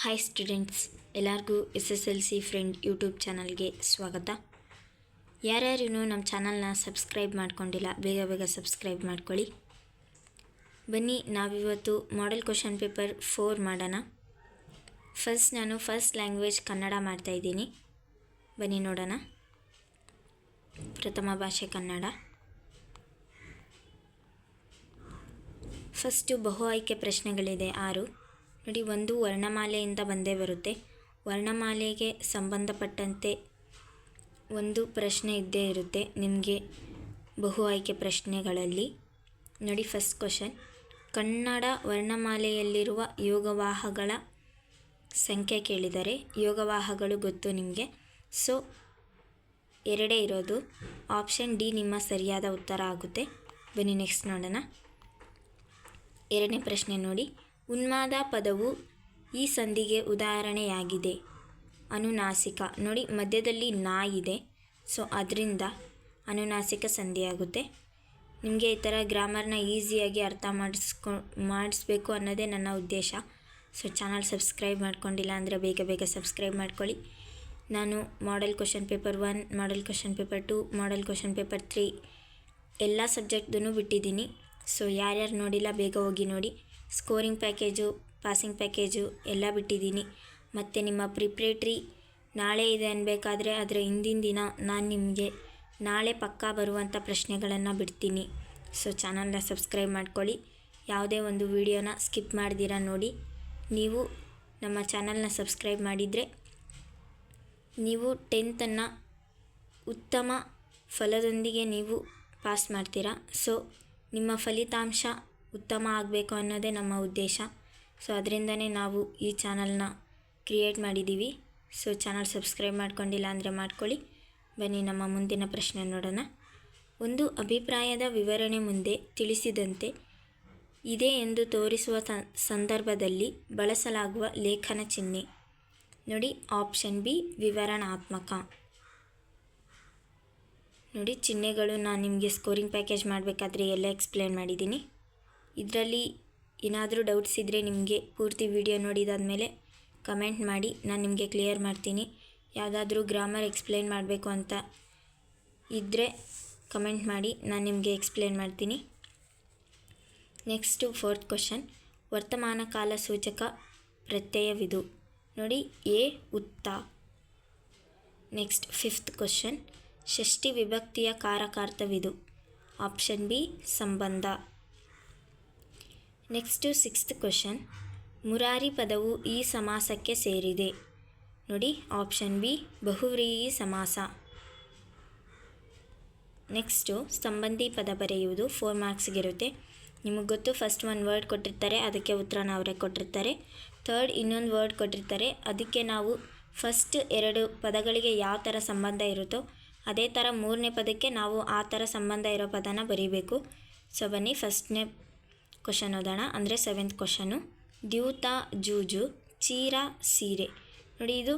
Hi students, ಎಲ್ಲರಿಗೂ SSLC friend YouTube ಚಾನಲ್ಗೆ ಸ್ವಾಗತ. ಯಾರ್ಯಾರು ನಮ್ಮ ಚಾನಲ್ನ ಸಬ್ಸ್ಕ್ರೈಬ್ ಮಾಡ್ಕೊಂಡಿಲ್ಲ ಬೇಗ ಸಬ್ಸ್ಕ್ರೈಬ್ ಮಾಡ್ಕೊಳ್ಳಿ. ಬನ್ನಿ ನಾವಿವತ್ತು ಮಾಡೆಲ್ ಕ್ವಶನ್ ಪೇಪರ್ 4 ಮಾಡೋಣ. ನಾನು ಫಸ್ಟ್ ಲ್ಯಾಂಗ್ವೇಜ್ ಕನ್ನಡ ಮಾಡ್ತಾಯಿದ್ದೀನಿ. ಬನ್ನಿ ನೋಡೋಣ. ಪ್ರಥಮ ಭಾಷೆ ಕನ್ನಡ. ಫಸ್ಟು ಬಹು ಆಯ್ಕೆ ಪ್ರಶ್ನೆಗಳಿದೆ 6 ನೋಡಿ. ಒಂದು ವರ್ಣಮಾಲೆಯಿಂದ ಬಂದೇ ಬರುತ್ತೆ. ವರ್ಣಮಾಲೆಗೆ ಸಂಬಂಧಪಟ್ಟಂತೆ ಒಂದು ಪ್ರಶ್ನೆ ಇದ್ದೇ ಇರುತ್ತೆ ನಿಮಗೆ ಬಹು ಆಯ್ಕೆ ಪ್ರಶ್ನೆಗಳಲ್ಲಿ. ನೋಡಿ ಫಸ್ಟ್ ಕ್ವಶನ್, ಕನ್ನಡ ವರ್ಣಮಾಲೆಯಲ್ಲಿರುವ ಯೋಗವಾಹಗಳ ಸಂಖ್ಯೆ ಕೇಳಿದ್ದಾರೆ. ಯೋಗವಾಹಗಳು ಗೊತ್ತು ನಿಮಗೆ, ಸೊ 2 ಇರೋದು. ಆಪ್ಷನ್ ಡಿ ನಿಮ್ಮ ಸರಿಯಾದ ಉತ್ತರ ಆಗುತ್ತೆ. ಬನ್ನಿ ನೆಕ್ಸ್ಟ್ ನೋಡೋಣ. 2ನೇ ಪ್ರಶ್ನೆ ನೋಡಿ, ಉನ್ಮಾದ ಪದವು ಈ ಸಂಧಿಗೆ ಉದಾಹರಣೆಯಾಗಿದೆ. ಅನುನಾಸಿಕ ನೋಡಿ, ಮಧ್ಯದಲ್ಲಿ ನಾ ಇದೆ, ಸೊ ಅದರಿಂದ ಅನುನಾಸಿಕ ಸಂಧಿಯಾಗುತ್ತೆ. ನಿಮಗೆ ಈ ಥರ ಗ್ರಾಮರ್ನ ಈಸಿಯಾಗಿ ಅರ್ಥ ಮಾಡಿಸ್ಬೇಕು ಅನ್ನೋದೇ ನನ್ನ ಉದ್ದೇಶ. ಸೊ ಚಾನಲ್ ಸಬ್ಸ್ಕ್ರೈಬ್ ಮಾಡ್ಕೊಂಡಿಲ್ಲ ಅಂದರೆ ಬೇಗ ಸಬ್ಸ್ಕ್ರೈಬ್ ಮಾಡ್ಕೊಳ್ಳಿ. ನಾನು model question paper 1, model question paper 2, model question paper 3 ಎಲ್ಲ ಸಬ್ಜೆಕ್ಟ್ದೂ ಬಿಟ್ಟಿದ್ದೀನಿ. ಸೊ ಯಾರ್ಯಾರು ನೋಡಿಲ್ಲ ಬೇಗ ಹೋಗಿ ನೋಡಿ. ಸ್ಕೋರಿಂಗ್ ಪ್ಯಾಕೇಜು, ಪಾಸಿಂಗ್ ಪ್ಯಾಕೇಜು ಎಲ್ಲ ಬಿಟ್ಟಿದ್ದೀನಿ. ಮತ್ತು ನಿಮ್ಮ ಪ್ರಿಪ್ರೇಟ್ರಿ ನಾಳೆ ಇದೆ ಅನ್ಬೇಕಾದ್ರೆ ಅದರ ಹಿಂದಿನ ದಿನ ನಾನು ನಿಮಗೆ ನಾಳೆ ಪಕ್ಕಾ ಬರುವಂಥ ಪ್ರಶ್ನೆಗಳನ್ನು ಬಿಡ್ತೀನಿ. ಸೊ ಚಾನಲ್ನ ಸಬ್ಸ್ಕ್ರೈಬ್ ಮಾಡ್ಕೊಳ್ಳಿ. ಯಾವುದೇ ಒಂದು ವಿಡಿಯೋನ ಸ್ಕಿಪ್ ಮಾಡ್ದಿರ ನೋಡಿ. ನೀವು ನಮ್ಮ ಚಾನಲ್ನ ಸಬ್ಸ್ಕ್ರೈಬ್ ಮಾಡಿದರೆ ನೀವು 10th ಉತ್ತಮ ಫಲದೊಂದಿಗೆ ನೀವು ಪಾಸ್ ಮಾಡ್ತೀರಾ. ಸೊ ನಿಮ್ಮ ಫಲಿತಾಂಶ ಉತ್ತಮ ಆಗಬೇಕು ಅನ್ನೋದೇ ನಮ್ಮ ಉದ್ದೇಶ. ಸೊ ಅದರಿಂದನೇ ನಾವು ಈ ಚಾನಲ್ನ ಕ್ರಿಯೇಟ್ ಮಾಡಿದ್ದೀವಿ. ಸೊ ಚಾನಲ್ ಸಬ್ಸ್ಕ್ರೈಬ್ ಮಾಡ್ಕೊಂಡಿಲ್ಲ ಅಂದರೆ ಮಾಡ್ಕೊಳ್ಳಿ. ಬನ್ನಿ ನಮ್ಮ ಮುಂದಿನ ಪ್ರಶ್ನೆ ನೋಡೋಣ. ಒಂದು ಅಭಿಪ್ರಾಯದ ವಿವರಣೆ ಮುಂದೆ ತಿಳಿಸಿದಂತೆ ಇದೆ ಎಂದು ತೋರಿಸುವ ಸಂದರ್ಭದಲ್ಲಿ ಬಳಸಲಾಗುವ ಲೇಖನ ಚಿಹ್ನೆ. ನೋಡಿ ಆಪ್ಷನ್ ಬಿ ವಿವರಣಾತ್ಮಕ. ನೋಡಿ ಚಿಹ್ನೆಗಳು ನಾನು ನಿಮಗೆ ಸ್ಕೋರಿಂಗ್ ಪ್ಯಾಕೇಜ್ ಮಾಡಬೇಕಾದ್ರೆ ಎಲ್ಲ ಎಕ್ಸ್ಪ್ಲೇನ್ ಮಾಡಿದ್ದೀನಿ. ಇದರಲ್ಲಿ ಏನಾದರೂ ಡೌಟ್ಸ್ ಇದ್ದರೆ ನಿಮಗೆ ಪೂರ್ತಿ ವಿಡಿಯೋ ನೋಡಿದಾದಮೇಲೆ ಕಮೆಂಟ್ ಮಾಡಿ, ನಾನು ನಿಮಗೆ ಕ್ಲಿಯರ್ ಮಾಡ್ತೀನಿ. ಯಾವುದಾದ್ರೂ ಗ್ರಾಮರ್ ಎಕ್ಸ್ಪ್ಲೇನ್ ಮಾಡಬೇಕು ಅಂತ ಇದ್ದರೆ ಕಮೆಂಟ್ ಮಾಡಿ, ನಾನು ನಿಮಗೆ ಎಕ್ಸ್ಪ್ಲೇನ್ ಮಾಡ್ತೀನಿ. ನೆಕ್ಸ್ಟು 4th ಕ್ವಶನ್, ವರ್ತಮಾನ ಕಾಲ ಸೂಚಕ ಪ್ರತ್ಯಯವಿದು. ನೋಡಿ ಎ ಉತ್ತ. ನೆಕ್ಸ್ಟ್ 5th ಕ್ವಶನ್, ಷಷ್ಠಿ ವಿಭಕ್ತಿಯ ಕಾರಕಾರ್ಥವಿದು. ಆಪ್ಷನ್ ಬಿ ಸಂಬಂಧ. ನೆಕ್ಸ್ಟು 6th ಕ್ವಶನ್, ಮುರಾರಿ ಪದವು ಈ ಸಮಾಸಕ್ಕೆ ಸೇರಿದೆ. ನೋಡಿ ಆಪ್ಷನ್ ಬಿ ಬಹುವ್ರೀಹಿ ಸಮಾಸ. ನೆಕ್ಸ್ಟು ಸಂಬಂಧಿ ಪದ ಬರೆಯುವುದು 4 ಮಾರ್ಕ್ಸ್ಗಿರುತ್ತೆ. ನಿಮಗೆ ಗೊತ್ತು, ಫಸ್ಟ್ ಒಂದು ವರ್ಡ್ ಕೊಟ್ಟಿರ್ತಾರೆ, ಅದಕ್ಕೆ ಉತ್ತರನ ಅವರೇ ಕೊಟ್ಟಿರ್ತಾರೆ. ಥರ್ಡ್ ಇನ್ನೊಂದು ವರ್ಡ್ ಕೊಟ್ಟಿರ್ತಾರೆ, ಅದಕ್ಕೆ ನಾವು ಫಸ್ಟ್ 2 ಪದಗಳಿಗೆ ಯಾವ ಥರ ಸಂಬಂಧ ಇರುತ್ತೋ ಅದೇ ಥರ 3ನೇ ಪದಕ್ಕೆ ನಾವು ಆ ಥರ ಸಂಬಂಧ ಇರೋ ಪದನ ಬರೀಬೇಕು. ಸೊ ಬನ್ನಿ ಫಸ್ಟ್ನೇ ಕ್ವಶನ್ ಓದೋಣ. ಅಂದರೆ 7th ಕ್ವಶನು, ದ್ಯೂತ ಜೂಜು, ಚೀರ ಸೀರೆ. ನೋಡಿ ಇದು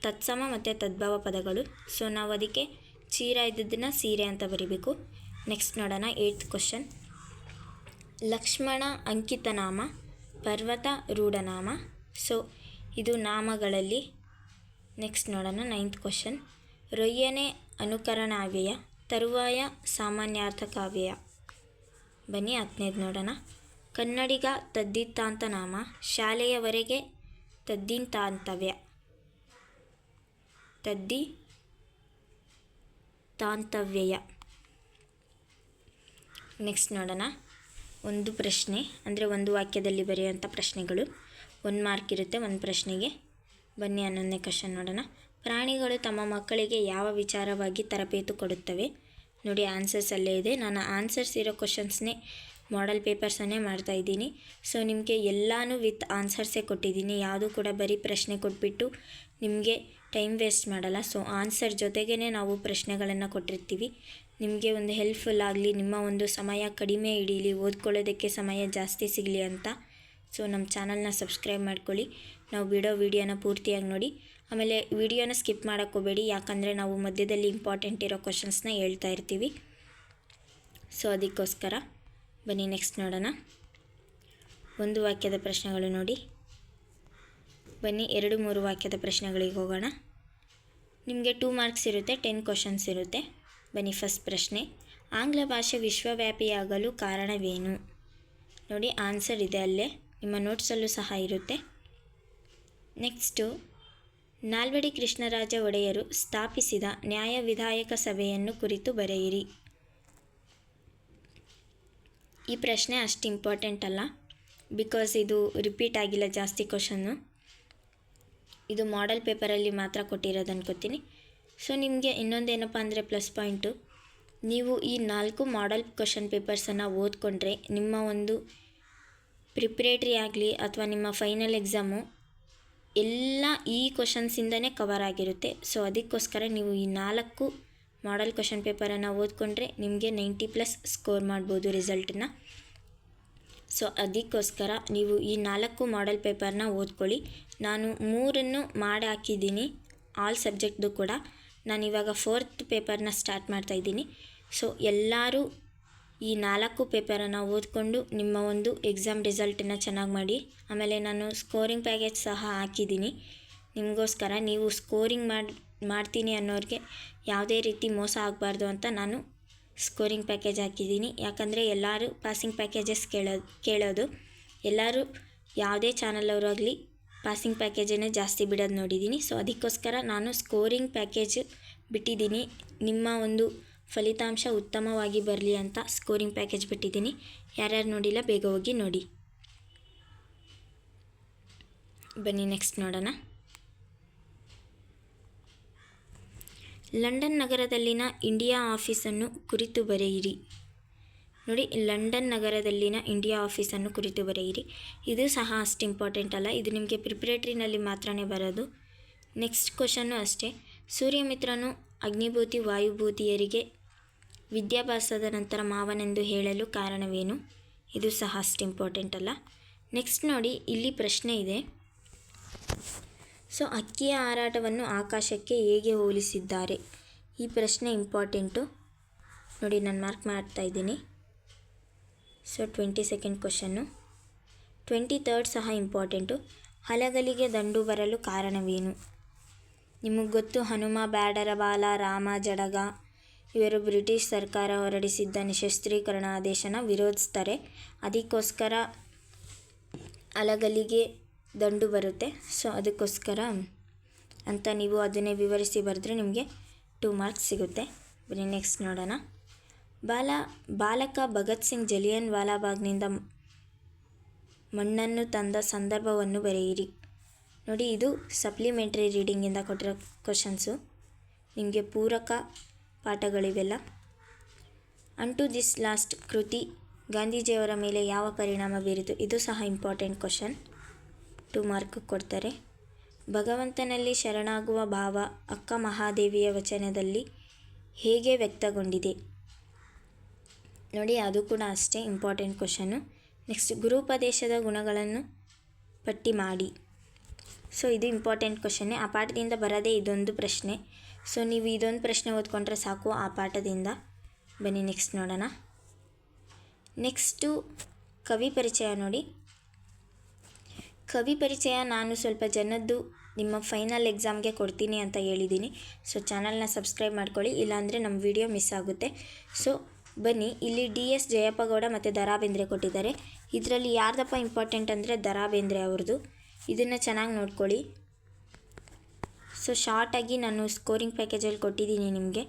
ತತ್ಸಮ ಮತ್ತು ತದ್ಭವ ಪದಗಳು. ಸೊ ನಾವು ಅದಕ್ಕೆ ಚೀರ ಇದ್ದದನ್ನು ಸೀರೆ ಅಂತ ಬರೀಬೇಕು. ನೆಕ್ಸ್ಟ್ ನೋಡೋಣ 8th ಕ್ವಶನ್, ಲಕ್ಷ್ಮಣ ಅಂಕಿತನಾಮ, ಪರ್ವತ ರೂಢನಾಮ. ಸೊ ಇದು ನಾಮಗಳಲ್ಲಿ. ನೆಕ್ಸ್ಟ್ ನೋಡೋಣ 9th ಕ್ವಶನ್, ರೊಯ್ಯನೆ ಅನುಕರಣಾವ್ಯಯ, ತರುವಾಯ ಸಾಮಾನ್ಯಾರ್ಥಕಾವ್ಯಯ. ಬನ್ನಿ 10ನೇದು ನೋಡೋಣ. ಕನ್ನಡಿಗ ತದ್ದಿತ್ತಾಂತ ನಾಮ, ಶಾಲೆಯವರೆಗೆ ತದ್ದಿತಾಂತವ್ಯ. ತದ್ದಿತಾಂತವ್ಯಯ. ನೆಕ್ಸ್ಟ್ ನೋಡೋಣ, ಒಂದು ಪ್ರಶ್ನೆ ಅಂದರೆ ಒಂದು ವಾಕ್ಯದಲ್ಲಿ ಬರೆಯುವಂಥ ಪ್ರಶ್ನೆಗಳು. 1 ಮಾರ್ಕ್ ಇರುತ್ತೆ ಒಂದು ಪ್ರಶ್ನೆಗೆ. ಬನ್ನಿ 11ನೇ ಕ್ವಶನ್ ನೋಡೋಣ. ಪ್ರಾಣಿಗಳು ತಮ್ಮ ಮಕ್ಕಳಿಗೆ ಯಾವ ವಿಚಾರವಾಗಿ ತರಬೇತು ಕೊಡುತ್ತವೆ. ನೋಡಿ ಆನ್ಸರ್ಸ್ ಅಲ್ಲೇ ಇದೆ. ನಾನು ಆನ್ಸರ್ಸ್ ಇರೋ ಕ್ವಶನ್ಸ್ನೇ ಮಾಡೆಲ್ ಪೇಪರ್ಸನ್ನೇ ಮಾಡ್ತಾಯಿದ್ದೀನಿ. ಸೊ ನಿಮಗೆ ಎಲ್ಲನೂ ವಿತ್ ಆನ್ಸರ್ಸೇ ಕೊಟ್ಟಿದ್ದೀನಿ. ಯಾವುದೂ ಕೂಡ ಬರೀ ಪ್ರಶ್ನೆ ಕೊಟ್ಬಿಟ್ಟು ನಿಮಗೆ ಟೈಮ್ ವೇಸ್ಟ್ ಮಾಡಲ್ಲ. ಸೊ ಆನ್ಸರ್ ಜೊತೆಗೇ ನಾವು ಪ್ರಶ್ನೆಗಳನ್ನು ಕೊಟ್ಟಿರ್ತೀವಿ. ನಿಮಗೆ ಒಂದು ಹೆಲ್ಪ್ಫುಲ್ ಆಗಲಿ, ನಿಮ್ಮ ಒಂದು ಸಮಯ ಕಡಿಮೆ ಹಿಡೀಲಿ, ಓದ್ಕೊಳ್ಳೋದಕ್ಕೆ ಸಮಯ ಜಾಸ್ತಿ ಸಿಗಲಿ ಅಂತ. ಸೊ ನಮ್ಮ ಚಾನಲ್ನ ಸಬ್ಸ್ಕ್ರೈಬ್ ಮಾಡ್ಕೊಳ್ಳಿ. ನಾವು ಬಿಡೋ ವಿಡಿಯೋನ ಪೂರ್ತಿಯಾಗಿ ನೋಡಿ. ಆಮೇಲೆ ವಿಡಿಯೋನ ಸ್ಕಿಪ್ ಮಾಡೋಕ್ಕೆ ಹೋಗಬೇಡಿ, ಯಾಕಂದರೆ ನಾವು ಮಧ್ಯದಲ್ಲಿ ಇಂಪಾರ್ಟೆಂಟ್ ಇರೋ ಕ್ವಶನ್ಸ್ನ ಹೇಳ್ತಾ ಇರ್ತೀವಿ. ಸೊ ಅದಕ್ಕೋಸ್ಕರ ಬನ್ನಿ ನೆಕ್ಸ್ಟ್ ನೋಡೋಣ. ಒಂದು ವಾಕ್ಯದ ಪ್ರಶ್ನೆಗಳು ನೋಡಿ. ಬನ್ನಿ 2-3 ವಾಕ್ಯದ ಪ್ರಶ್ನೆಗಳಿಗೆ ಹೋಗೋಣ. ನಿಮಗೆ 2 ಮಾರ್ಕ್ಸ್ ಇರುತ್ತೆ, 10 ಕ್ವಶನ್ಸ್ ಇರುತ್ತೆ. ಬನ್ನಿ ಫಸ್ಟ್ ಪ್ರಶ್ನೆ, ಆಂಗ್ಲ ಭಾಷೆ ವಿಶ್ವವ್ಯಾಪಿಯಾಗಲು ಕಾರಣವೇನು? ನೋಡಿ ಆನ್ಸರ್ ಇದೆ ಅಲ್ಲೇ, ನಿಮ್ಮ ನೋಟ್ಸಲ್ಲೂ ಸಹ ಇರುತ್ತೆ. ನೆಕ್ಸ್ಟು, ನಾಲ್ವಡಿ ಕೃಷ್ಣರಾಜ ಒಡೆಯರು ಸ್ಥಾಪಿಸಿದ ನ್ಯಾಯ ವಿಧಾಯಕ ಸಭೆಯನ್ನು ಕುರಿತು ಬರೆಯಿರಿ. ಈ ಪ್ರಶ್ನೆ ಅಷ್ಟು ಇಂಪಾರ್ಟೆಂಟ್ ಅಲ್ಲ, ಬಿಕಾಸ್ ಇದು ರಿಪೀಟ್ ಆಗಿಲ್ಲ ಜಾಸ್ತಿ ಕ್ವಶನ್ನು. ಇದು ಮಾಡೆಲ್ ಪೇಪರಲ್ಲಿ ಮಾತ್ರ ಕೊಟ್ಟಿರೋದು ಅನ್ಕೋತೀನಿ. ಸೊ ನಿಮಗೆ ಇನ್ನೊಂದೇನಪ್ಪ ಅಂದರೆ ಪ್ಲಸ್ ಪಾಯಿಂಟು, ನೀವು ಈ 4 ಮಾಡೆಲ್ ಕ್ವಶನ್ ಪೇಪರ್ಸನ್ನು ಓದ್ಕೊಂಡ್ರೆ ನಿಮ್ಮ ಒಂದು ಪ್ರಿಪ್ರೇಟ್ರಿ ಆಗಲಿ ಅಥವಾ ನಿಮ್ಮ ಫೈನಲ್ ಎಕ್ಸಾಮು ಎಲ್ಲ ಈ ಕ್ವಶನ್ಸಿಂದನೇ ಕವರ್ ಆಗಿರುತ್ತೆ. ಸೊ ಅದಕ್ಕೋಸ್ಕರ ನೀವು ಈ 4 ಮಾಡೆಲ್ ಕ್ವಶನ್ ಪೇಪರನ್ನು ಓದ್ಕೊಂಡ್ರೆ ನಿಮಗೆ 90+ ಸ್ಕೋರ್ ಮಾಡ್ಬೋದು ರಿಸಲ್ಟನ್ನ. ಸೊ ಅದಕ್ಕೋಸ್ಕರ ನೀವು ಈ 4 ಮಾಡೆಲ್ ಪೇಪರ್ನ ಓದ್ಕೊಳ್ಳಿ. ನಾನು 3 ಮಾಡಿ ಹಾಕಿದ್ದೀನಿ, ಆಲ್ ಸಬ್ಜೆಕ್ಟ್ದು ಕೂಡ. ನಾನು ಇವಾಗ 4th ಪೇಪರ್ನ ಸ್ಟಾರ್ಟ್ ಮಾಡ್ತಾಯಿದ್ದೀನಿ. ಸೊ ಎಲ್ಲರೂ ಈ 4 ಪೇಪರನ್ನು ಓದ್ಕೊಂಡು ನಿಮ್ಮ ಒಂದು ಎಕ್ಸಾಮ್ ರಿಸಲ್ಟನ್ನು ಚೆನ್ನಾಗಿ ಮಾಡಿ. ಆಮೇಲೆ ನಾನು ಸ್ಕೋರಿಂಗ್ ಪ್ಯಾಕೇಜ್ ಸಹ ಹಾಕಿದ್ದೀನಿ ನಿಮಗೋಸ್ಕರ. ನೀವು ಸ್ಕೋರಿಂಗ್ ಮಾಡ್ತೀನಿ ಅನ್ನೋರಿಗೆ ಯಾವುದೇ ರೀತಿ ಮೋಸ ಆಗಬಾರ್ದು ಅಂತ ನಾನು ಸ್ಕೋರಿಂಗ್ ಪ್ಯಾಕೇಜ್ ಹಾಕಿದ್ದೀನಿ. ಯಾಕಂದರೆ ಎಲ್ಲರೂ ಪಾಸಿಂಗ್ ಪ್ಯಾಕೇಜಸ್ ಕೇಳೋದು ಎಲ್ಲರೂ ಯಾವುದೇ ಚಾನಲ್ ಆಗಲಿ ಪಾಸಿಂಗ್ ಪ್ಯಾಕೇಜನ್ನೇ ಜಾಸ್ತಿ ಬಿಡೋದು ನೋಡಿದ್ದೀನಿ. ಸೊ ಅದಕ್ಕೋಸ್ಕರ ನಾನು ಸ್ಕೋರಿಂಗ್ ಪ್ಯಾಕೇಜ್ ಬಿಟ್ಟಿದ್ದೀನಿ. ನಿಮ್ಮ ಒಂದು ಫಲಿತಾಂಶ ಉತ್ತಮವಾಗಿ ಬರಲಿ ಅಂತ ಸ್ಕೋರಿಂಗ್ ಪ್ಯಾಕೇಜ್ ಬಿಟ್ಟಿದ್ದೀನಿ. ಯಾರ್ಯಾರು ನೋಡಿಲ್ಲ ಬೇಗ ಹೋಗಿ ನೋಡಿ. ಬನ್ನಿ ನೆಕ್ಸ್ಟ್ ನೋಡೋಣ. ಲಂಡನ್ ನಗರದಲ್ಲಿನ ಇಂಡಿಯಾ ಆಫೀಸನ್ನು ಕುರಿತು ಬರೆಯಿರಿ. ನೋಡಿ, ಲಂಡನ್ ನಗರದಲ್ಲಿನ ಇಂಡಿಯಾ ಆಫೀಸನ್ನು ಕುರಿತು ಬರೆಯಿರಿ. ಇದು ಸಹ ಅಷ್ಟು ಇಂಪಾರ್ಟೆಂಟ್ ಅಲ್ಲ, ಇದು ನಿಮಗೆ ಪ್ರಿಪ್ರೇಟ್ರಿನಲ್ಲಿ ಮಾತ್ರನೇ ಬರೋದು. ನೆಕ್ಸ್ಟ್ ಕ್ವಶನ್ನು ಅಷ್ಟೇ, ಸೂರ್ಯಮಿತ್ರನು ಅಗ್ನಿಭೂತಿ ವಾಯುಭೂತಿಯರಿಗೆ ವಿದ್ಯಾಭ್ಯಾಸದ ನಂತರ ಮಾವನೆಂದು ಹೇಳಲು ಕಾರಣವೇನು? ಇದು ಸಹ ಅಷ್ಟು ಇಂಪಾರ್ಟೆಂಟ್ ಅಲ್ಲ. ನೆಕ್ಸ್ಟ್ ನೋಡಿ, ಇಲ್ಲಿ ಪ್ರಶ್ನೆ ಇದೆ. ಸೊ ಹಕ್ಕಿಯ ಹಾರಾಟವನ್ನು ಆಕಾಶಕ್ಕೆ ಹೇಗೆ ಹೋಲಿಸಿದ್ದಾರೆ? ಈ ಪ್ರಶ್ನೆ ಇಂಪಾರ್ಟೆಂಟು. ನೋಡಿ ನಾನು ಮಾರ್ಕ್ ಮಾಡ್ತಾ ಇದ್ದೀನಿ. So 22nd question. 23rd ಸಹ ಇಂಪಾರ್ಟೆಂಟು. ಹಲಗಲಿಗೆ ದಂಡು ಬರಲು ಕಾರಣವೇನು? ನಿಮಗೆ ಗೊತ್ತು, ಹನುಮ, ಬ್ಯಾಡರ ಬಾಲ, ರಾಮ, ಜಡಗ ಇವರು ಬ್ರಿಟಿಷ್ ಸರ್ಕಾರ ಹೊರಡಿಸಿದ್ದ ನಿಶಸ್ತ್ರೀಕರಣ ಆದೇಶನ ವಿರೋಧಿಸ್ತಾರೆ. ಅದಕ್ಕೋಸ್ಕರ ಹಲಗಲಿಗೆ ದಂಡು ಬರುತ್ತೆ. ಸೊ ಅದಕ್ಕೋಸ್ಕರ ಅಂತ ನೀವು ಅದನ್ನೇ ವಿವರಿಸಿ ಬರೆದ್ರೆ ನಿಮಗೆ 2 ಮಾರ್ಕ್ಸ್ ಸಿಗುತ್ತೆ. ಬನ್ನಿ ನೆಕ್ಸ್ಟ್ ನೋಡೋಣ. ಬಾಲಕ ಭಗತ್ ಸಿಂಗ್ ಜಲಿಯನ್ ವಾಲಾಬಾಗ್ನಿಂದ ಮಣ್ಣನ್ನು ತಂದ ಸಂದರ್ಭವನ್ನು ಬರೆಯಿರಿ. ನೋಡಿ, ಇದು ಸಪ್ಲಿಮೆಂಟ್ರಿ ರೀಡಿಂಗಿಂದ ಕೊಟ್ಟಿರೋ ಕ್ವಶನ್ಸು, ನಿಮಗೆ ಪೂರಕ ಪಾಠಗಳಿವೆಲ್ಲ. ಅಂಟು ದಿಸ್ ಲಾಸ್ಟ್ ಕೃತಿ ಗಾಂಧೀಜಿಯವರ ಮೇಲೆ ಯಾವ ಪರಿಣಾಮ ಬೀರಿತು? ಇದು ಸಹ ಇಂಪಾರ್ಟೆಂಟ್ ಕ್ವಶನ್, 2 ಮಾರ್ಕ್ ಕೊಡ್ತಾರೆ. ಭಗವಂತನಲ್ಲಿ ಶರಣಾಗುವ ಭಾವ ಅಕ್ಕ ಮಹಾದೇವಿಯ ವಚನದಲ್ಲಿ ಹೇಗೆ ವ್ಯಕ್ತಗೊಂಡಿದೆ? ನೋಡಿ, ಅದು ಕೂಡ ಅಷ್ಟೇ ಇಂಪಾರ್ಟೆಂಟ್ ಕ್ವಶನ್ನು. ನೆಕ್ಸ್ಟ್, ಗುರುಪದೇಶದ ಗುಣಗಳನ್ನು ಪಟ್ಟಿ ಮಾಡಿ. ಸೊ ಇದು ಇಂಪಾರ್ಟೆಂಟ್ ಕ್ವಶನ್ನೇ, ಆ ಪಾಠದಿಂದ ಬರೋದೇ ಇದೊಂದು ಪ್ರಶ್ನೆ. ಸೊ ನೀವು ಇದೊಂದು ಪ್ರಶ್ನೆ ಓದ್ಕೊಂಡ್ರೆ ಸಾಕು ಆ ಪಾಠದಿಂದ. ಬನ್ನಿ ನೆಕ್ಸ್ಟ್ ನೋಡೋಣ. ನೆಕ್ಸ್ಟು ಕವಿ ಪರಿಚಯ ನೋಡಿ. ಕವಿ ಪರಿಚಯ ನಾನು ಸ್ವಲ್ಪ ಜನದ್ದು ನಿಮ್ಮ ಫೈನಲ್ ಎಕ್ಸಾಮ್ಗೆ ಕೊಡ್ತೀನಿ ಅಂತ ಹೇಳಿದ್ದೀನಿ. ಸೊ ಚಾನಲ್ನ ಸಬ್ಸ್ಕ್ರೈಬ್ ಮಾಡ್ಕೊಳ್ಳಿ, ಇಲ್ಲಾಂದರೆ ನಮ್ಮ ವಿಡಿಯೋ ಮಿಸ್ ಆಗುತ್ತೆ. ಸೊ ಬನ್ನಿ, ಇಲ್ಲಿ DS ಜಯಪ್ಪಗೌಡ ಮತ್ತು ದ ರಾ ಬೇಂದ್ರೆ ಕೊಟ್ಟಿದ್ದಾರೆ. ಇದರಲ್ಲಿ ಯಾರ್ದಪ್ಪ ಇಂಪಾರ್ಟೆಂಟ್ ಅಂದರೆ ದ ರಾ ಬೇಂದ್ರೆ ಅವ್ರದ್ದು. ಇದನ್ನು ಚೆನ್ನಾಗಿ ನೋಡ್ಕೊಳ್ಳಿ. ಸೊ ಶಾರ್ಟಾಗಿ ನಾನು ಸ್ಕೋರಿಂಗ್ ಪ್ಯಾಕೇಜಲ್ಲಿ ಕೊಟ್ಟಿದ್ದೀನಿ ನಿಮಗೆ,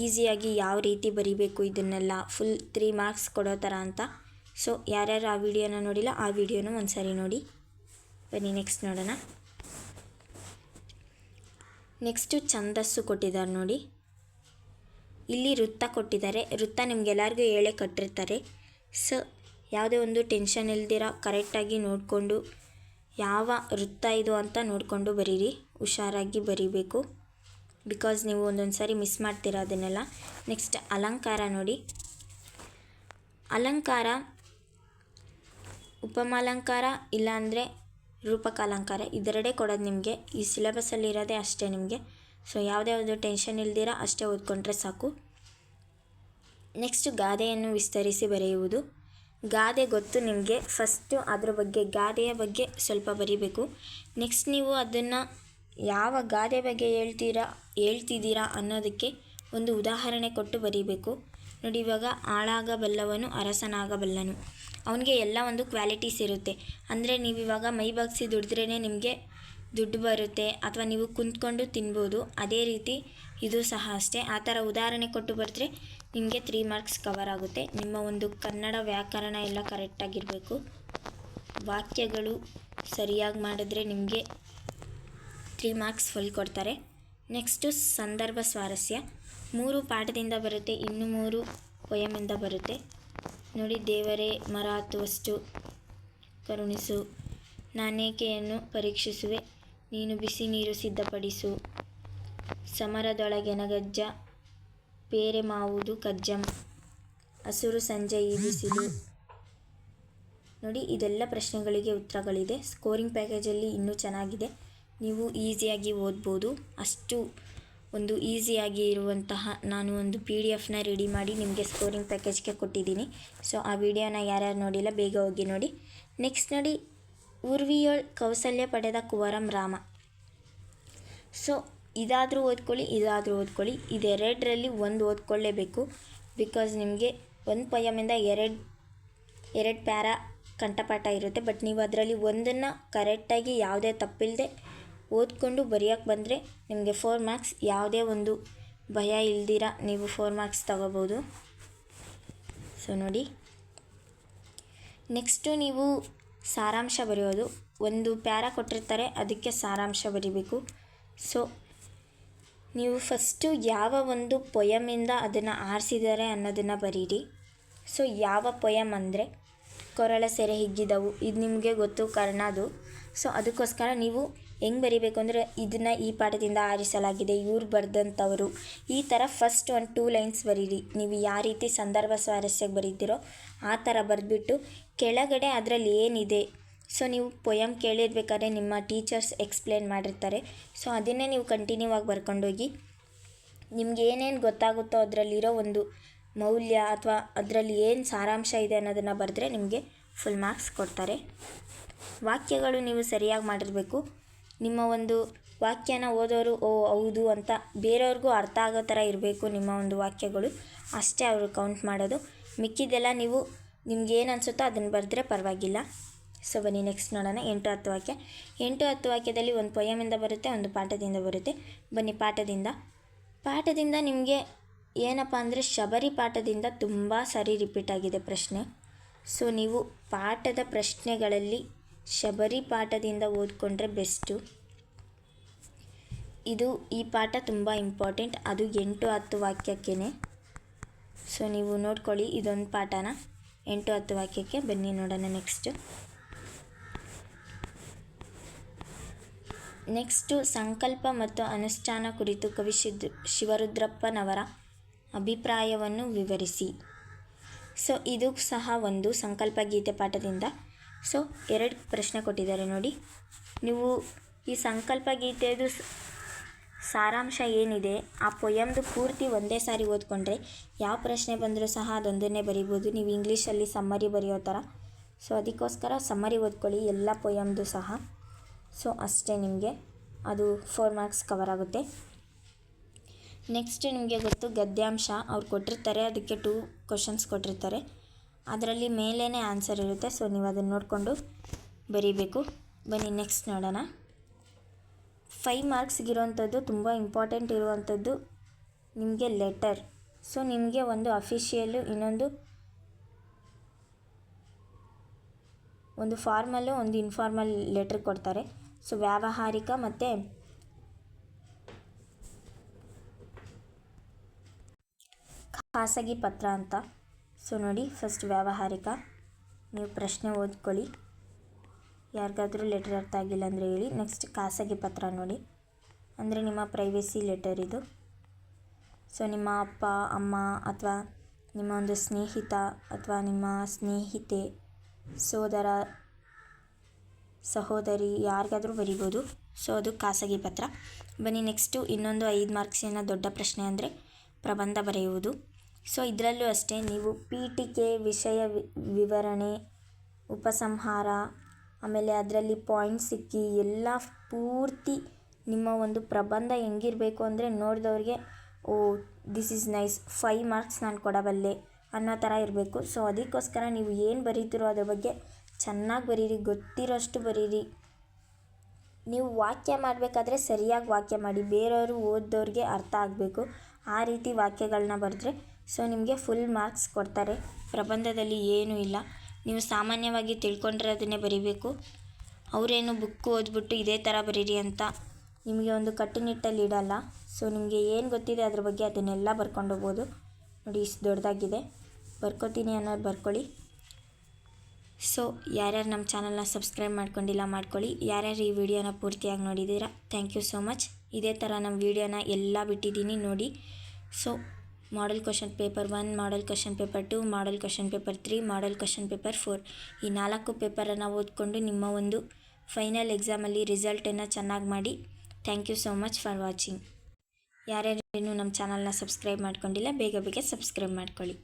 ಈಸಿಯಾಗಿ ಯಾವ ರೀತಿ ಬರೀಬೇಕು ಇದನ್ನೆಲ್ಲ ಫುಲ್ 3 ಮಾರ್ಕ್ಸ್ ಕೊಡೋ ಥರ ಅಂತ. ಸೊ ಯಾರ್ಯಾರು ಆ ವಿಡಿಯೋನ ನೋಡಿಲ್ಲ ಆ ವಿಡಿಯೋನ ಒಂದು ಸಾರಿ ನೋಡಿ. ಬನ್ನಿ ನೆಕ್ಸ್ಟ್ ನೋಡೋಣ. ನೆಕ್ಸ್ಟು ಛಂದಸ್ಸು ಕೊಟ್ಟಿದ್ದಾರೆ ನೋಡಿ. ಇಲ್ಲಿ ವೃತ್ತ ಕೊಟ್ಟಿದ್ದಾರೆ. ವೃತ್ತ ನಿಮಗೆಲ್ಲರಿಗೂ ಹೇಳೇ ಕಟ್ಟಿರ್ತಾರೆ. ಸೊ ಯಾವುದೇ ಒಂದು ಟೆನ್ಷನ್ ಇಲ್ದಿರ ಕರೆಕ್ಟಾಗಿ ನೋಡಿಕೊಂಡು ಯಾವ ವೃತ್ತ ಇದು ಅಂತ ನೋಡಿಕೊಂಡು ಬರೀರಿ, ಹುಷಾರಾಗಿ ಬರೀಬೇಕು. ಬಿಕಾಸ್ ನೀವು ಒಂದೊಂದು ಸಾರಿ ಮಿಸ್ ಮಾಡ್ತೀರಾ ಅದನ್ನೆಲ್ಲ. ನೆಕ್ಸ್ಟ್ ಅಲಂಕಾರ ನೋಡಿ. ಅಲಂಕಾರ ಉಪಮಾಲಂಕಾರ ಇಲ್ಲಾಂದರೆ ರೂಪಕ ಅಲಂಕಾರ, ಇದೆರಡೇ ಕೊಡೋದು ನಿಮಗೆ. ಈ ಸಿಲೆಬಸ್ಸಲ್ಲಿ ಇರೋದೇ ಅಷ್ಟೇ ನಿಮಗೆ. ಸೊ ಯಾವುದ್ಯಾವುದು ಟೆನ್ಷನ್ ಇಲ್ದಿರ ಅಷ್ಟೇ ಓದ್ಕೊಂಡ್ರೆ ಸಾಕು. ನೆಕ್ಸ್ಟ್ ಗಾದೆಯನ್ನು ವಿಸ್ತರಿಸಿ ಬರೆಯುವುದು. ಗಾದೆ ಗೊತ್ತು ನಿಮಗೆ. ಫಸ್ಟು ಅದ್ರ ಬಗ್ಗೆ ಗಾದೆಯ ಬಗ್ಗೆ ಸ್ವಲ್ಪ ಬರೀಬೇಕು. ನೆಕ್ಸ್ಟ್ ನೀವು ಅದನ್ನು ಯಾವ ಗಾದೆ ಬಗ್ಗೆ ಹೇಳ್ತಿದ್ದೀರಾ ಅನ್ನೋದಕ್ಕೆ ಒಂದು ಉದಾಹರಣೆ ಕೊಟ್ಟು ಬರೀಬೇಕು. ನೋಡಿ, ಇವಾಗ ಆಳಾಗಬಲ್ಲವನು ಅರಸನಾಗಬಲ್ಲನು. ಅವನಿಗೆ ಎಲ್ಲ ಒಂದು ಕ್ವಾಲಿಟೀಸ್ ಇರುತ್ತೆ. ಅಂದರೆ ನೀವು ಇವಾಗ ಮೈ ಬಗ್ಸಿ ದುಡಿದ್ರೇ ನಿಮಗೆ ದುಡ್ಡು ಬರುತ್ತೆ, ಅಥವಾ ನೀವು ಕುಂತ್ಕೊಂಡು ತಿನ್ಬೋದು. ಅದೇ ರೀತಿ ಇದು ಸಹ ಅಷ್ಟೇ. ಆ ಥರ ಉದಾಹರಣೆ ಕೊಟ್ಟು ಬರೆದ್ರೆ ನಿಮಗೆ 3 ಮಾರ್ಕ್ಸ್ ಕವರ್ ಆಗುತ್ತೆ. ನಿಮ್ಮ ಒಂದು ಕನ್ನಡ ವ್ಯಾಕರಣ ಎಲ್ಲ ಕರೆಕ್ಟಾಗಿರಬೇಕು. ವಾಕ್ಯಗಳು ಸರಿಯಾಗಿ ಮಾಡಿದ್ರೆ ನಿಮಗೆ 3 ಮಾರ್ಕ್ಸ್ ಫುಲ್ ಕೊಡ್ತಾರೆ. ನೆಕ್ಸ್ಟು ಸಂದರ್ಭ ಸ್ವಾರಸ್ಯ 3 ಪಾಠದಿಂದ ಬರುತ್ತೆ, ಇನ್ನು 3 ಪೊಯಮಿಂದ ಬರುತ್ತೆ. ನೋಡಿ, ದೇವರೇ ಮರ ಹತ್ತುವಷ್ಟು ಕರುಣಿಸು, ನಾನೇಕೆಯನ್ನು ಪರೀಕ್ಷಿಸುವೆ, ನೀನು ಬಿಸಿ ನೀರು ಸಿದ್ಧಪಡಿಸು, ಸಮರದೊಳಗೆನಗಜ್ಜ ಪೇರೆ ಮಾವುದು ಕಜ್ಜಂ, ಹಸುರು ಸಂಜೆ ಈ ಬಿಸಿಲು. ನೋಡಿ, ಇದೆಲ್ಲ ಪ್ರಶ್ನೆಗಳಿಗೆ ಉತ್ತರಗಳಿದೆ. ಸ್ಕೋರಿಂಗ್ ಪ್ಯಾಕೇಜಲ್ಲಿ ಇನ್ನೂ ಚೆನ್ನಾಗಿದೆ, ನೀವು ಈಸಿಯಾಗಿ ಓದ್ಬೋದು. ಅಷ್ಟು ಒಂದು ಈಸಿಯಾಗಿ ಇರುವಂತಹ ನಾನು ಒಂದು PDF ರೆಡಿ ಮಾಡಿ ನಿಮಗೆ ಸ್ಕೋರಿಂಗ್ ಪ್ಯಾಕೇಜ್ಗೆ ಕೊಟ್ಟಿದ್ದೀನಿ. ಸೊ ಆ ವಿಡಿಯೋನ ಯಾರ್ಯಾರು ನೋಡಿಲ್ಲ ಬೇಗ ಹೋಗಿ ನೋಡಿ. ನೆಕ್ಸ್ಟ್ ನೋಡಿ, ಊರ್ವಿಯೋಳ್ ಕೌಸಲ್ಯ ಪಡೆದ ಕುವರಂ ರಾಮ. ಸೊ ಇದಾದರೂ ಓದ್ಕೊಳ್ಳಿ, ಇದೆರಡರಲ್ಲಿ ಒಂದು ಓದ್ಕೊಳ್ಳೇಬೇಕು. ಬಿಕಾಸ್ ನಿಮಗೆ ಒಂದು ಪೊಯಮಿಂದ ಎರಡು ಪ್ಯಾರಾ ಕಂಠಪಾಠ ಇರುತ್ತೆ. ಬಟ್ ನೀವು ಅದರಲ್ಲಿ ಒಂದನ್ನು ಕರೆಕ್ಟಾಗಿ ಯಾವುದೇ ತಪ್ಪಿಲ್ಲದೆ ಓದ್ಕೊಂಡು ಬರೆಯೋಕ್ಕೆ ಬಂದರೆ ನಿಮಗೆ 4 ಮಾರ್ಕ್ಸ್. ಯಾವುದೇ ಒಂದು ಭಯ ಇಲ್ದಿರ ನೀವು 4 ಮಾರ್ಕ್ಸ್ ತಗೋಬೋದು. ಸೊ ನೋಡಿ, ನೆಕ್ಸ್ಟು ನೀವು ಸಾರಾಂಶ ಬರೆಯೋದು. ಒಂದು ಪ್ಯಾರಾ ಕೊಟ್ಟಿರ್ತಾರೆ, ಅದಕ್ಕೆ ಸಾರಾಂಶ ಬರೀಬೇಕು. ಸೊ ನೀವು ಫಸ್ಟು ಯಾವ ಒಂದು ಪೊಯಮಿಂದ ಅದನ್ನು ಆರಿಸಿದ್ದಾರೆ ಅನ್ನೋದನ್ನು ಬರೀರಿ. ಸೊ ಯಾವ ಪೊಯಮ್ ಅಂದರೆ ಕೊರಳ ಸೆರೆ ಹಿಗ್ಗಿದವು, ಇದು ನಿಮಗೆ ಗೊತ್ತು ಕರ್ಣದು. ಸೊ ಅದಕ್ಕೋಸ್ಕರ ನೀವು ಹೆಂಗೆ ಬರೀಬೇಕು ಅಂದರೆ, ಇದನ್ನು ಈ ಪಾಠದಿಂದ ಆರಿಸಲಾಗಿದೆ, ಇವ್ರು ಬರೆದಂಥವರು, ಈ ಥರ ಫಸ್ಟ್ 1-2 ಲೈನ್ಸ್ ಬರೀರಿ. ನೀವು ಯಾವ ರೀತಿ ಸಂದರ್ಭ ಸ್ವಾರಸ್ಯಕ್ಕೆ ಬರೀತೀರೋ ಆ ಥರ ಬರೆದ್ಬಿಟ್ಟು ಕೆಳಗಡೆ ಅದರಲ್ಲಿ ಏನಿದೆ. ಸೊ ನೀವು ಪೊಯಮ್ ಕೇಳಿರ್ಬೇಕಾದ್ರೆ ನಿಮ್ಮ ಟೀಚರ್ಸ್ ಎಕ್ಸ್ಪ್ಲೇನ್ ಮಾಡಿರ್ತಾರೆ. ಸೊ ಅದನ್ನೇ ನೀವು ಕಂಟಿನ್ಯೂ ಆಗಿ ಬರ್ಕೊಂಡೋಗಿ ನಿಮ್ಗೆ ಏನೇನು ಗೊತ್ತಾಗುತ್ತೋ ಅದರಲ್ಲಿರೋ ಒಂದು ಮೌಲ್ಯ ಅಥವಾ ಅದರಲ್ಲಿ ಏನು ಸಾರಾಂಶ ಇದೆ ಅನ್ನೋದನ್ನು ಬರೆದ್ರೆ ನಿಮಗೆ ಫುಲ್ ಮಾರ್ಕ್ಸ್ ಕೊಡ್ತಾರೆ. ವಾಕ್ಯಗಳು ನೀವು ಸರಿಯಾಗಿ ಮಾಡಿರಬೇಕು. ನಿಮ್ಮ ಒಂದು ವಾಕ್ಯನ ಓದೋರು ಓ ಹೌದು ಅಂತ ಬೇರೆಯವ್ರಿಗೂ ಅರ್ಥ ಆಗೋ ಥರ ಇರಬೇಕು ನಿಮ್ಮ ಒಂದು ವಾಕ್ಯಗಳು. ಅಷ್ಟೇ ಅವರು ಕೌಂಟ್ ಮಾಡೋದು. ಮಿಕ್ಕಿದೆಲ್ಲ ನೀವು ನಿಮ್ಗೇನು ಅನಿಸುತ್ತೋ ಅದನ್ನು ಬರೆದ್ರೆ ಪರವಾಗಿಲ್ಲ. ಸೊ ಬನ್ನಿ ನೆಕ್ಸ್ಟ್ ನೋಡೋಣ. 8-10 ವಾಕ್ಯ. 8-10 ವಾಕ್ಯದಲ್ಲಿ ಒಂದು ಪೊಯಮಿಂದ ಬರುತ್ತೆ, ಒಂದು ಪಾಠದಿಂದ ಬರುತ್ತೆ. ಬನ್ನಿ ಪಾಠದಿಂದ ನಿಮಗೆ ಏನಪ್ಪ ಅಂದರೆ ಶಬರಿ ಪಾಠದಿಂದ ತುಂಬ ಸಾರಿ ರಿಪೀಟ್ ಆಗಿದೆ ಪ್ರಶ್ನೆ. ಸೊ ನೀವು ಪಾಠದ ಪ್ರಶ್ನೆಗಳಲ್ಲಿ ಶಬರಿ ಪಾಠದಿಂದ ಓದ್ಕೊಂಡ್ರೆ ಬೆಸ್ಟು. ಈ ಪಾಠ ತುಂಬ ಇಂಪಾರ್ಟೆಂಟ್, ಅದು 8-10 ವಾಕ್ಯಕ್ಕೇ. ಸೊ ನೀವು ನೋಡ್ಕೊಳ್ಳಿ ಇದೊಂದು ಪಾಠನ 8-10 ವಾಕ್ಯಕ್ಕೆ. ಬನ್ನಿ ನೋಡೋಣ ನೆಕ್ಸ್ಟು ಸಂಕಲ್ಪ ಮತ್ತು ಅನುಷ್ಠಾನ ಕುರಿತು ಕವಿ ಶಿವರುದ್ರಪ್ಪನವರ ಅಭಿಪ್ರಾಯವನ್ನು ವಿವರಿಸಿ. ಸೊ ಇದು ಸಹ ಒಂದು ಸಂಕಲ್ಪ ಗೀತೆ ಪಾಠದಿಂದ. ಸೊ 2 ಪ್ರಶ್ನೆ ಕೊಟ್ಟಿದ್ದಾರೆ ನೋಡಿ. ನೀವು ಈ ಸಂಕಲ್ಪ ಗೀತೆದು ಸಾರಾಂಶ ಏನಿದೆ ಆ ಪೊಯಮ್ದು ಪೂರ್ತಿ ಒಂದೇ ಸಾರಿ ಓದ್ಕೊಂಡ್ರೆ ಯಾವ ಪ್ರಶ್ನೆ ಬಂದರೂ ಸಹ ಅದೊಂದನ್ನೇ ಬರಿಬೋದು. ನೀವು ಇಂಗ್ಲೀಷಲ್ಲಿ ಸಮ್ಮರಿ ಬರೆಯೋ ಥರ. ಸೊ ಅದಕ್ಕೋಸ್ಕರ ಸಮ್ಮರಿ ಓದ್ಕೊಳ್ಳಿ ಎಲ್ಲ ಪೊಯಮ್ದು ಸಹ. ಸೊ ಅಷ್ಟೇ, ನಿಮಗೆ ಅದು 4 ಮಾರ್ಕ್ಸ್ ಕವರ್ ಆಗುತ್ತೆ. ನೆಕ್ಸ್ಟ್ ನಿಮಗೆ ಗೊತ್ತು ಗದ್ಯಾಂಶ ಅವ್ರು ಕೊಟ್ಟಿರ್ತಾರೆ, ಅದಕ್ಕೆ 2 ಕ್ವಶನ್ಸ್ ಕೊಟ್ಟಿರ್ತಾರೆ, ಅದರಲ್ಲಿ ಮೇಲೇ ಆನ್ಸರ್ ಇರುತ್ತೆ. ಸೊ ನೀವು ಅದನ್ನು ನೋಡಿಕೊಂಡು ಬರೀಬೇಕು. ಬನ್ನಿ ನೆಕ್ಸ್ಟ್ ನೋಡೋಣ. 5 ಮಾರ್ಕ್ಸ್ಗಿರೋವಂಥದ್ದು ತುಂಬ ಇಂಪಾರ್ಟೆಂಟ್ ಇರುವಂಥದ್ದು ನಿಮಗೆ ಲೆಟರ್. ಸೊ ನಿಮಗೆ ಒಂದು ಅಫಿಷಿಯಲ್ಲು, ಇನ್ನೊಂದು ಫಾರ್ಮಲ್ಲು, ಒಂದು ಇನ್ಫಾರ್ಮಲ್ ಲೆಟ್ರ್ ಕೊಡ್ತಾರೆ. ಸೊ ವ್ಯಾವಹಾರಿಕ ಮತ್ತು ಖಾಸಗಿ ಪತ್ರ ಅಂತ. ಸೊ ನೋಡಿ, ಫಸ್ಟ್ ವ್ಯಾವಹಾರಿಕ ನೀವು ಪ್ರಶ್ನೆ ಓದ್ಕೊಳ್ಳಿ, ಯಾರಿಗಾದರೂ ಲೆಟರ್ ಅರ್ಥ ಆಗಿಲ್ಲ ಅಂದರೆ ಹೇಳಿ. ನೆಕ್ಸ್ಟ್ ಖಾಸಗಿ ಪತ್ರ ನೋಡಿ, ಅಂದರೆ ನಿಮ್ಮ ಪ್ರೈವೇಸಿ ಲೆಟರ್ ಇದು. ಸೊ ನಿಮ್ಮ ಅಪ್ಪ ಅಮ್ಮ ಅಥವಾ ನಿಮ್ಮ ಒಂದು ಸ್ನೇಹಿತ ಅಥವಾ ನಿಮ್ಮ ಸ್ನೇಹಿತೆ, ಸೋದರ ಸಹೋದರಿ, ಯಾರಿಗಾದರೂ ಬರಿಬೋದು. ಸೊ ಅದು ಖಾಸಗಿ ಪತ್ರ. ಬನ್ನಿ ನೆಕ್ಸ್ಟು ಇನ್ನೊಂದು 5 ಮಾರ್ಕ್ಸಿನ ದೊಡ್ಡ ಪ್ರಶ್ನೆ ಅಂದರೆ ಪ್ರಬಂಧ ಬರೆಯುವುದು. ಸೊ ಇದರಲ್ಲೂ ಅಷ್ಟೇ ನೀವು ಪೀಠಿಕೆ, ವಿಷಯ ವಿವರಣೆ, ಉಪಸಂಹಾರ, ಆಮೇಲೆ ಅದರಲ್ಲಿ ಪಾಯಿಂಟ್ ಸಿಕ್ಕಿ ಎಲ್ಲ ಪೂರ್ತಿ ನಿಮ್ಮ ಒಂದು ಪ್ರಬಂಧ ಹೆಂಗಿರಬೇಕು ಅಂದರೆ ನೋಡಿದವ್ರಿಗೆ oh this is nice, 5 marks ನಾನು ಕೊಡಬಲ್ಲೆ ಅನ್ನೋ ಥರ ಇರಬೇಕು. ಸೊ ಅದಕ್ಕೋಸ್ಕರ ನೀವು ಏನು ಬರೀತಿರೋ ಅದ್ರ ಬಗ್ಗೆ ಚೆನ್ನಾಗಿ ಬರೀರಿ, ಗೊತ್ತಿರೋಷ್ಟು ಬರೀರಿ. ನೀವು ವಾಕ್ಯ ಮಾಡಬೇಕಾದ್ರೆ ಸರಿಯಾಗಿ ವಾಕ್ಯ ಮಾಡಿ, ಬೇರೆಯವರು ಓದೋರಿಗೆ ಅರ್ಥ ಆಗಬೇಕು, ಆ ರೀತಿ ವಾಕ್ಯಗಳನ್ನ ಬರೆದ್ರೆ ಸೊ ನಿಮಗೆ ಫುಲ್ ಮಾರ್ಕ್ಸ್ ಕೊಡ್ತಾರೆ. ಪ್ರಬಂಧದಲ್ಲಿ ಏನೂ ಇಲ್ಲ, ನೀವು ಸಾಮಾನ್ಯವಾಗಿ ತಿಳ್ಕೊಂಡಿರೋದನ್ನೇ ಬರೀಬೇಕು. ಅವರೇನು ಬುಕ್ ಓದ್ಬಿಟ್ಟು ಇದೇ ಥರ ಬರೀರಿ ಅಂತ ನಿಮಗೆ ಒಂದು ಕಟ್ಟುನಿಟ್ಟಲ್ಲಿ ಇಡಲ್ಲ. ಸೊ ನಿಮಗೆ ಏನು ಗೊತ್ತಿದೆ ಅದ್ರ ಬಗ್ಗೆ ಅದನ್ನೆಲ್ಲ ಬರ್ಕೊಂಡು ಹೋಗ್ಬೋದು. ನೋಡಿ ಇಷ್ಟು ದೊಡ್ಡದಾಗಿದೆ, ಬರ್ಕೋತೀನಿ ಅನ್ನೋದು ಬರ್ಕೊಳ್ಳಿ. ಸೊ ಯಾರ್ಯಾರು ನಮ್ಮ ಚಾನಲ್ನ ಸಬ್ಸ್ಕ್ರೈಬ್ ಮಾಡ್ಕೊಂಡಿಲ್ಲ ಮಾಡ್ಕೊಳ್ಳಿ. ಯಾರ್ಯಾರು ಈ ವಿಡಿಯೋನ ಪೂರ್ತಿಯಾಗಿ ನೋಡಿದ್ದೀರಾ ಥ್ಯಾಂಕ್ ಯು ಸೋ ಮಚ್. ಇದೇ ಥರ ನಮ್ಮ ವಿಡಿಯೋನ ಎಲ್ಲ ಬಿಟ್ಟಿದ್ದೀನಿ ನೋಡಿ. So model question paper 1, model question paper 2, model question paper 3, model question paper 4 ಈ 4 ಪೇಪರನ್ನು ಓದ್ಕೊಂಡು ನಿಮ್ಮ ಒಂದು ಫೈನಲ್ ಎಕ್ಸಾಮಲ್ಲಿ ರಿಸಲ್ಟನ್ನು ಚೆನ್ನಾಗಿ ಮಾಡಿ. Thank you so much for watching. ಯಾರ್ಯಾರು ಇನ್ನೂ ನಮ್ಮ ಚಾನಲ್ನ ಸಬ್ಸ್ಕ್ರೈಬ್ ಮಾಡ್ಕೊಂಡಿಲ್ಲ ಬೇಗ ಬೇಗ ಸಬ್ಸ್ಕ್ರೈಬ್ ಮಾಡ್ಕೊಳ್ಳಿ.